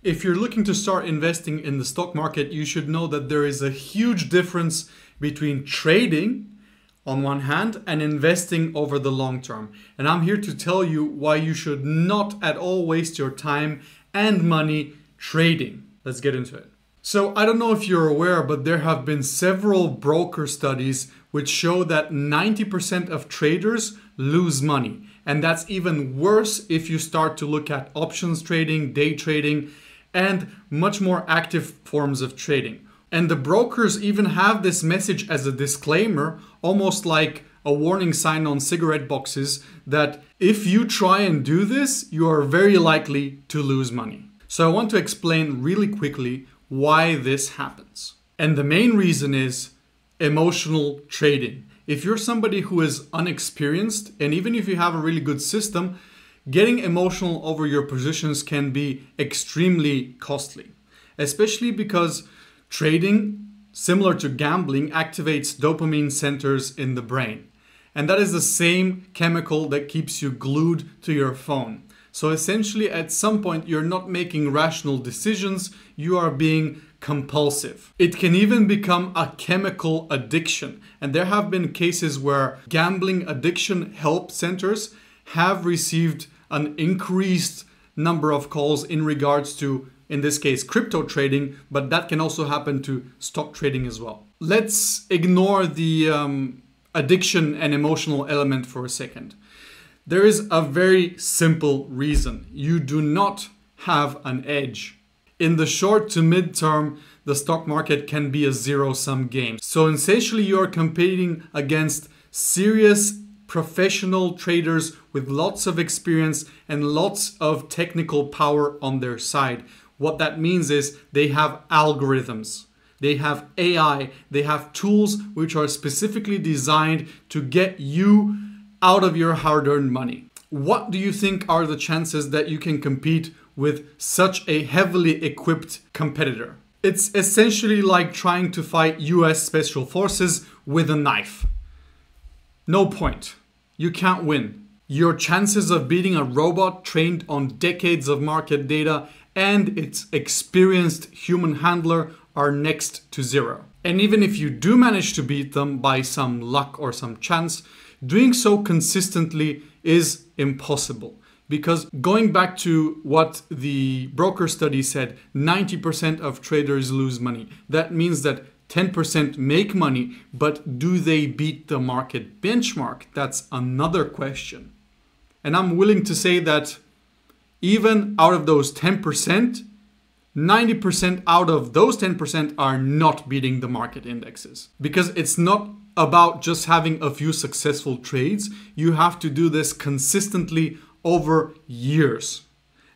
If you're looking to start investing in the stock market, you should know that there is a huge difference between trading on one hand and investing over the long term. And I'm here to tell you why you should not at all waste your time and money trading. Let's get into it. So I don't know if you're aware, but there have been several broker studies which show that 90% of traders lose money. And that's even worse if you start to look at options trading, day trading, and much more active forms of trading. And the brokers even have this message as a disclaimer, almost like a warning sign on cigarette boxes, that if you try and do this, you are very likely to lose money. So I want to explain really quickly why this happens. And the main reason is emotional trading. If you're somebody who is unexperienced, and even if you have a really good system, getting emotional over your positions can be extremely costly, especially because trading, similar to gambling, activates dopamine centers in the brain. And that is the same chemical that keeps you glued to your phone. So essentially, at some point, you're not making rational decisions, you are being compulsive. It can even become a chemical addiction. And there have been cases where gambling addiction help centers have received an increased number of calls in regards to, in this case, crypto trading, but that can also happen to stock trading as well. Let's ignore the addiction and emotional element for a second. There is a very simple reason. You do not have an edge. In the short to mid-term, the stock market can be a zero-sum game. So essentially, you are competing against serious professional traders with lots of experience and lots of technical power on their side. What that means is they have algorithms, they have AI, they have tools which are specifically designed to get you out of your hard-earned money. What do you think are the chances that you can compete with such a heavily equipped competitor? It's essentially like trying to fight US Special Forces with a knife. No point. You can't win. Your chances of beating a robot trained on decades of market data and its experienced human handler are next to zero. And even if you do manage to beat them by some luck or some chance, doing so consistently is impossible. Because going back to what the broker study said, 90% of traders lose money. That means that 10% make money, but do they beat the market benchmark? That's another question. And I'm willing to say that even out of those 10%, 90% out of those 10% are not beating the market indexes. Because it's not about just having a few successful trades. You have to do this consistently over years.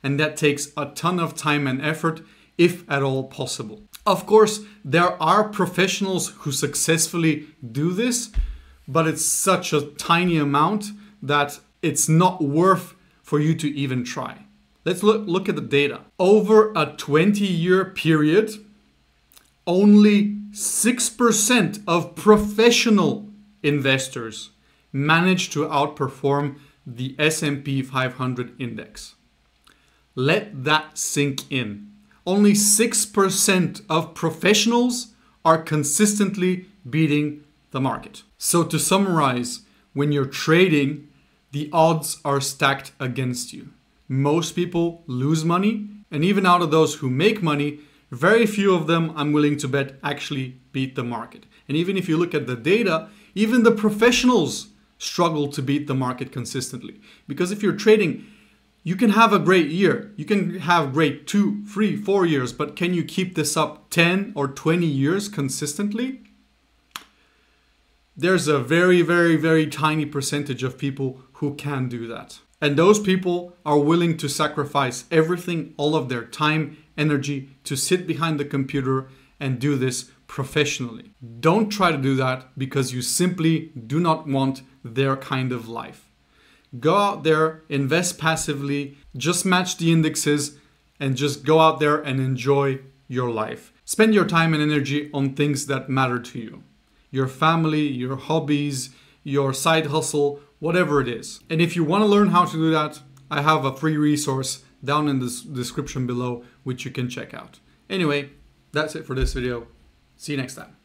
And that takes a ton of time and effort, if at all possible. Of course, there are professionals who successfully do this, but it's such a tiny amount that it's not worth for you to even try. Let's look at the data. Over a 20-year period, only 6% of professional investors managed to outperform the S&P 500 index. Let that sink in. Only 6% of professionals are consistently beating the market. So to summarize, when you're trading, the odds are stacked against you. Most people lose money, and even out of those who make money, very few of them, I'm willing to bet, actually beat the market. And even if you look at the data, even the professionals struggle to beat the market consistently. Because if you're trading, you can have a great year. You can have great 2, 3, 4 years, but can you keep this up 10 or 20 years consistently? There's a very, very, very tiny percentage of people who can do that. And those people are willing to sacrifice everything, all of their time, energy, to sit behind the computer and do this professionally. Don't try to do that because you simply do not want their kind of life. Go out there, invest passively, just match the indexes, and just go out there and enjoy your life. Spend your time and energy on things that matter to you. Your family, your hobbies, your side hustle, whatever it is. And if you want to learn how to do that, I have a free resource down in the description below, which you can check out. Anyway, that's it for this video. See you next time.